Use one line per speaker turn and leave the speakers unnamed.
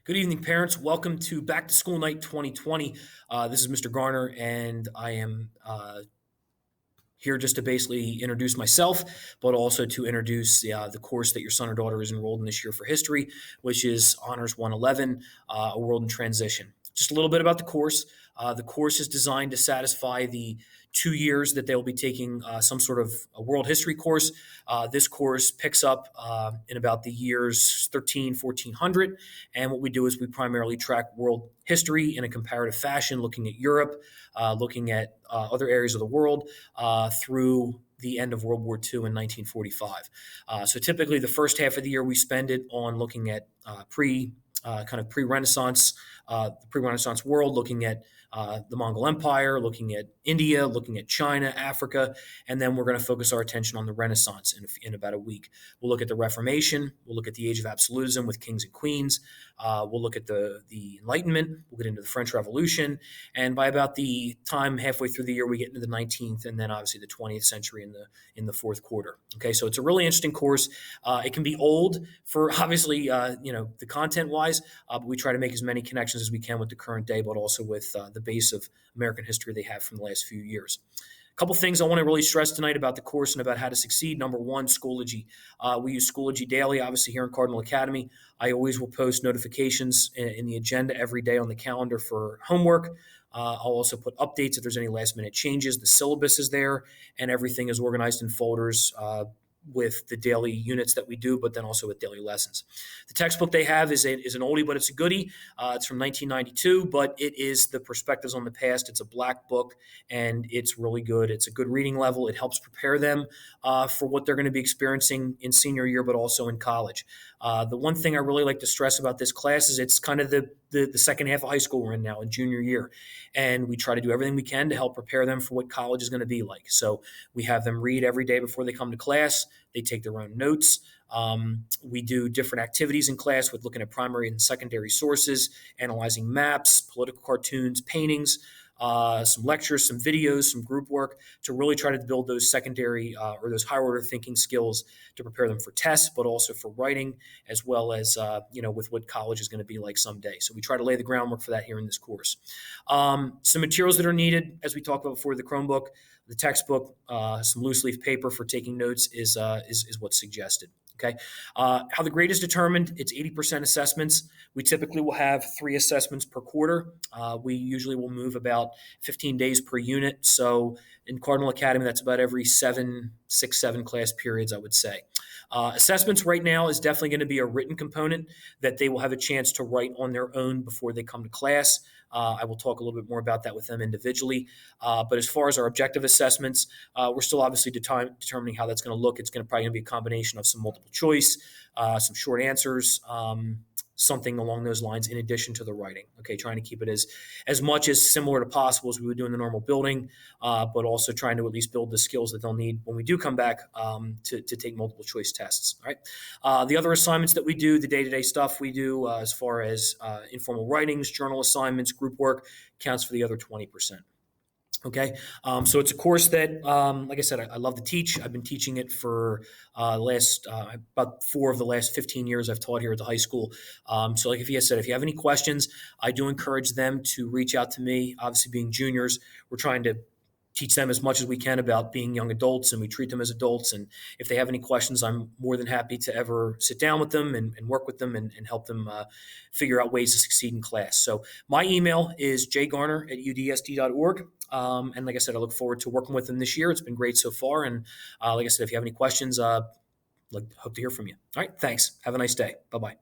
Good evening, parents. Welcome to Back to School Night 2020. This is Mr. Garner, and I am here just to basically introduce myself, but also to introduce the course that your son or daughter is enrolled in this year for history, which is Honors 111, A World in Transition. Just a little bit about the course. The course is designed to satisfy the 2 years that they'll be taking some sort of a world history course. This course picks up in about the years 1400. And what we do is we primarily track world history in a comparative fashion, looking at Europe, looking at other areas of the world through the end of World War II in 1945. So typically, the first half of the year we spend it on looking at kind of pre-Renaissance, the pre-Renaissance world, looking at the Mongol Empire, looking at India, looking at China, Africa, and then we're going to focus our attention on the Renaissance in about a week. We'll look at the Reformation, we'll look at the Age of Absolutism with kings and queens, we'll look at the Enlightenment, we'll get into the French Revolution, and by about the time halfway through the year, we get into the 19th and then obviously the 20th century in the fourth quarter. Okay, so it's a really interesting course. It can be old for obviously the content wise, but we try to make as many connections as we can with the current day, but also with the base of American history they have from the last few years. A couple things I want to really stress tonight about the course and about how to succeed. Number one, Schoology. We use Schoology daily, obviously here in Cardinal Academy. I always will post notifications in the agenda every day on the calendar for homework. I'll also put updates if there's any last minute changes. The syllabus is there, and everything is organized in folders with the daily units that we do, but then also with daily lessons. The textbook they have is an oldie, but it's a goodie. It's from 1992, but it is the perspectives on the past. It's a black book, and it's really good. It's a good reading level. It helps prepare them for what they're going to be experiencing in senior year, but also in college. The one thing I really like to stress about this class is it's kind of the second half of high school we're in now, in junior year. And we try to do everything we can to help prepare them for what college is going to be like. So we have them read every day before they come to class. They take their own notes. We do different activities in class with looking at primary and secondary sources, analyzing maps, political cartoons, paintings, some lectures, some videos, some group work to really try to build those secondary or those higher order thinking skills to prepare them for tests, but also for writing, as well as with what college is going to be like someday. So we try to lay the groundwork for that here in this course. Some materials that are needed, as we talked about before, the Chromebook, the textbook, some loose leaf paper for taking notes is what's suggested. Okay. How the grade is determined, it's 80% assessments. We typically will have 3 assessments per quarter. We usually will move about 15 days per unit. So in Cardinal Academy, that's about every 7 class periods, I would say. Assessments right now is definitely going to be a written component that they will have a chance to write on their own before they come to class. I will talk a little bit more about that with them individually. But as far as our objective assessments, we're still obviously determining how that's going to look. It's probably going to be a combination of some multiple choice, some short answers, something along those lines in addition to the writing. Okay, trying to keep it as much as similar to possible as we would do in the normal building, but also trying to at least build the skills that they'll need when we do come back to take multiple choice tests. All right. The other assignments that we do, the day-to-day stuff we do as far as informal writings, journal assignments, group work, counts for the other 20%. Okay, so it's a course that, like I said, I love to teach. I've been teaching it for last about 4 of the last 15 years I've taught here at the high school. So like if you have any questions, I do encourage them to reach out to me. Obviously, being juniors, we're trying to teach them as much as we can about being young adults, and we treat them as adults. And if they have any questions, I'm more than happy to ever sit down with them and work with them and help them figure out ways to succeed in class. So my email is jgarner@udsd.org. And like I said, I look forward to working with them this year. It's been great so far. And like I said, if you have any questions, hope to hear from you. All right, thanks. Have a nice day. Bye-bye.